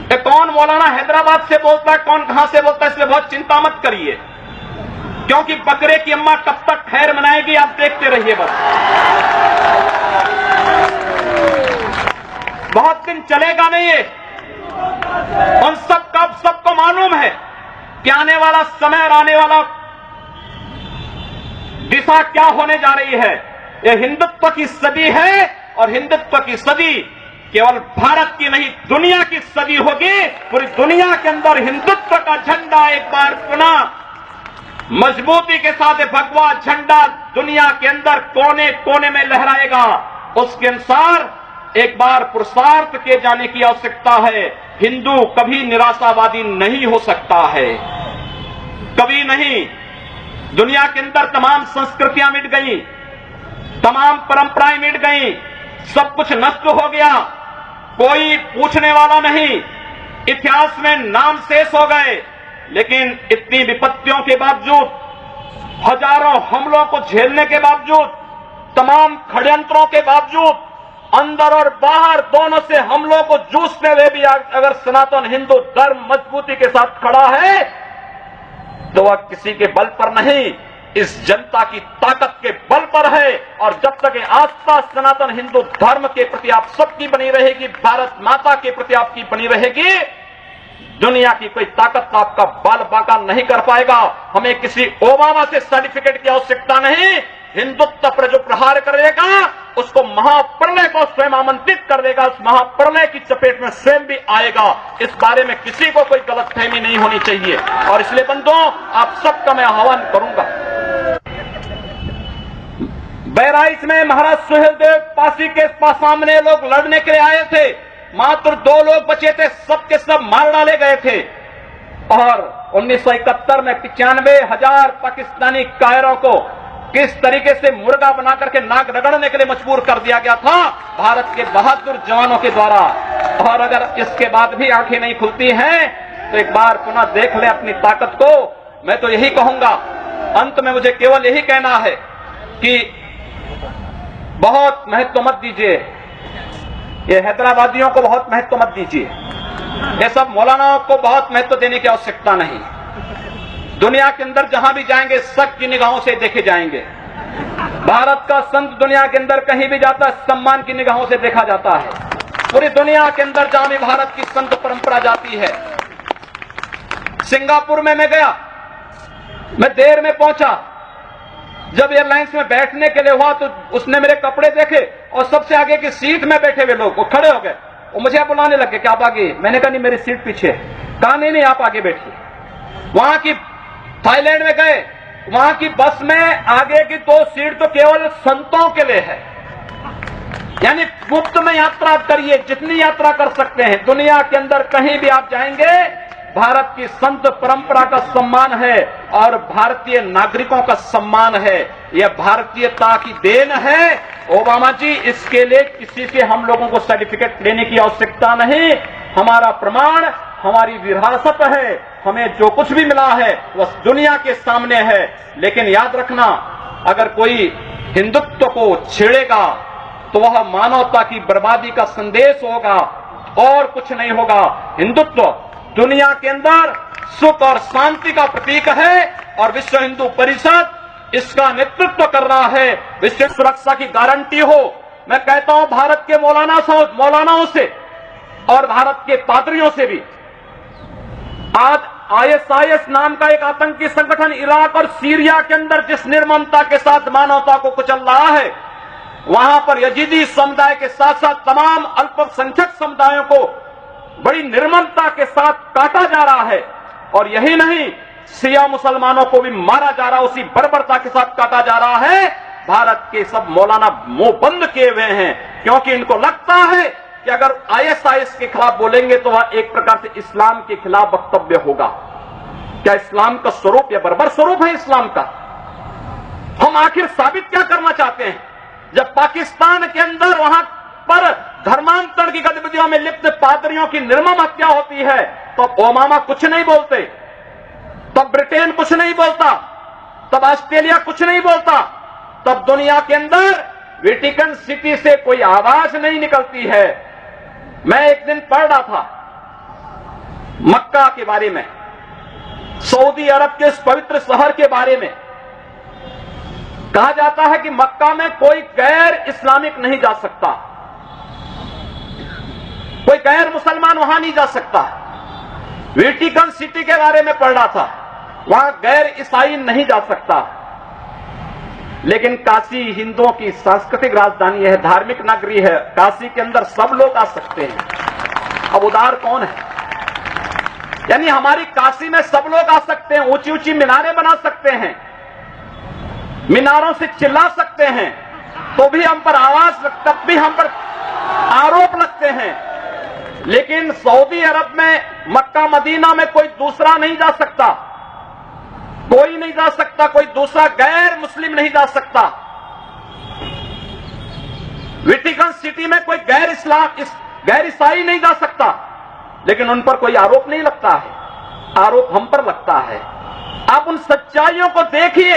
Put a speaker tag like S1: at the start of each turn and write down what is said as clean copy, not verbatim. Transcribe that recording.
S1: कि कौन मौलाना हैदराबाद से बोलता है, कौन कहां से बोलता है, इसलिए बहुत चिंता मत करिए, क्योंकि बकरे की अम्मा कब तक खैर मनाएगी आप देखते रहिए। बस बहुत दिन चलेगा नहीं ये। उन सबको मालूम है कि आने वाला समय और आने वाला दिशा क्या होने जा रही है। ये हिंदुत्व की सदी है और हिंदुत्व की सदी केवल भारत की नहीं दुनिया की सदी होगी। पूरी दुनिया के अंदर हिंदुत्व का झंडा एक बार पुनः मजबूती के साथ भगवा झंडा दुनिया के अंदर कोने कोने में लहराएगा। उसके अनुसार एक बार पुरुषार्थ किए जाने की आवश्यकता है। हिंदू कभी निराशावादी नहीं हो सकता है, कभी नहीं। दुनिया के अंदर तमाम संस्कृतियां मिट गई, तमाम परंपराएं मिट गई, सब कुछ नष्ट हो गया, कोई पूछने वाला नहीं, इतिहास में नाम शेष हो गए। लेकिन इतनी विपत्तियों के बावजूद, हजारों हमलों को झेलने के बावजूद, तमाम षड्यंत्रों के बावजूद, अंदर और बाहर दोनों से हमलों को जूझते हुए भी अगर सनातन हिंदू धर्म मजबूती के साथ खड़ा है तो वह किसी के बल पर नहीं, इस जनता की ताकत के बल पर है। और जब तक आस्था सनातन हिंदू धर्म के प्रति आप सबकी बनी रहेगी, भारत माता के प्रति आपकी बनी रहेगी, दुनिया की कोई ताकत आपका बाल बांका नहीं कर पाएगा। हमें किसी ओबामा से सर्टिफिकेट की आवश्यकता नहीं। हिंदुत्व पर जो प्रहार करेगा उसको महाप्रलय को स्वयं आमंत्रित कर देगा, उस महाप्रलय की चपेट में स्वयं भी आएगा। इस बारे में किसी को कोई गलतफहमी नहीं होनी चाहिए। और इसलिए बंधुओं, आप सबका मैं आह्वान करूंगा। बहराइच में महाराज सुहेलदेव पासी के सामने लोग लड़ने के लिए आए थे, मात्र 2 लोग बचे थे, सबके सब मार डाले गए थे। और 1971 में 95,000 पाकिस्तानी कायरों को किस तरीके से मुर्गा बना करके नाक रगड़ने के लिए मजबूर कर दिया गया था भारत के बहादुर जवानों के द्वारा। और अगर इसके बाद भी आंखें नहीं खुलती हैं तो एक बार पुनः देख ले अपनी ताकत को। मैं तो यही कहूंगा, अंत में मुझे केवल यही कहना है कि बहुत महत्व मत दीजिए, ये हैदराबादियों को बहुत महत्व मत दीजिए, ये सब मौलानाओं को बहुत महत्व देने की आवश्यकता नहीं। दुनिया के अंदर जहां भी जाएंगे शक की निगाहों से देखे जाएंगे। भारत का संत दुनिया के अंदर कहीं भी जाता है सम्मान की निगाहों से देखा जाता है। पूरी दुनिया के अंदर जहां भी भारत की संत परंपरा जाती है। सिंगापुर में मैं गया, मैं देर में पहुंचा, जब एयरलाइंस में बैठने के लिए हुआ तो उसने मेरे कपड़े देखे और सबसे आगे की सीट में बैठे हुए लोग वो खड़े हो गए, वो मुझे बुलाने लगे कि आप आगे। मैंने कहा नहीं, मेरी सीट पीछे। कहा नहीं आप आगे बैठिए। वहां की थाईलैंड में गए, वहां की बस में आगे की 2 सीट तो केवल संतों के लिए है, यानी मुफ्त में यात्रा करिए, जितनी यात्रा कर सकते हैं। दुनिया के अंदर कहीं भी आप जाएंगे भारत की संत परंपरा का सम्मान है और भारतीय नागरिकों का सम्मान है। यह भारतीयता की देन है। ओबामा जी, इसके लिए किसी से हम लोगों को सर्टिफिकेट लेने की आवश्यकता नहीं। हमारा प्रमाण हमारी विरासत है, हमें जो कुछ भी मिला है वह दुनिया के सामने है। लेकिन याद रखना, अगर कोई हिंदुत्व को छेड़ेगा तो वह मानवता की बर्बादी का संदेश होगा और कुछ नहीं होगा। हिंदुत्व दुनिया के अंदर सुख और शांति का प्रतीक है और विश्व हिंदू परिषद इसका नेतृत्व कर रहा है। विश्व सुरक्षा की गारंटी हो। मैं कहता हूं भारत के मौलानाओं से और भारत के पादरियों से भी, आज ISIS नाम का एक आतंकी संगठन इराक और सीरिया के अंदर जिस निर्ममता के साथ मानवता को कुचल रहा है, वहां पर यजीदी समुदाय के साथ साथ तमाम अल्पसंख्यक समुदायों को बड़ी निर्ममता के साथ काटा जा रहा है। और यही नहीं, शिया मुसलमानों को भी मारा जा रहा है, उसी बर्बरता के साथ काटा जा रहा है। भारत के सब मौलाना मुंह बंद किए हुए हैं, क्योंकि इनको लगता है कि अगर ISIS के खिलाफ बोलेंगे तो वह एक प्रकार से इस्लाम के खिलाफ वक्तव्य होगा। क्या इस्लाम का स्वरूप या बर्बर स्वरूप है इस्लाम का? हम आखिर साबित क्या करना चाहते हैं? जब पाकिस्तान के अंदर वहां पर धर्मांतरण की गतिविधियों में लिप्त पादरियों की निर्मम हत्या होती है तो ओबामा कुछ नहीं बोलते, तब ब्रिटेन कुछ नहीं बोलता, तब ऑस्ट्रेलिया कुछ नहीं बोलता, तब दुनिया के अंदर वेटिकन सिटी से कोई आवाज नहीं निकलती है। मैं एक दिन पढ़ रहा था मक्का के बारे में, सऊदी अरब के इस पवित्र शहर के बारे में कहा जाता है कि मक्का में कोई गैर इस्लामिक नहीं जा सकता, कोई गैर मुसलमान वहां नहीं जा सकता। वेटिकन सिटी के बारे में पढ़ रहा था, वहां गैर ईसाई नहीं जा सकता। लेकिन काशी हिंदुओं की सांस्कृतिक राजधानी है, धार्मिक नगरी है, काशी के अंदर सब लोग आ सकते हैं। अब उदार कौन है? यानी हमारी काशी में सब लोग आ सकते हैं, ऊंची ऊंची मीनारें बना सकते हैं, मीनारों से चिल्ला सकते हैं, तो भी हम पर आवाज, तब भी हम पर आरोप लगते हैं। लेकिन सऊदी अरब में, मक्का मदीना में कोई दूसरा नहीं जा सकता, कोई नहीं जा सकता, कोई दूसरा गैर मुस्लिम नहीं जा सकता। वेटिकन सिटी में कोई गैर ईसाई नहीं जा सकता, लेकिन उन पर कोई आरोप नहीं लगता है, आरोप हम पर लगता है। आप उन सच्चाइयों को देखिए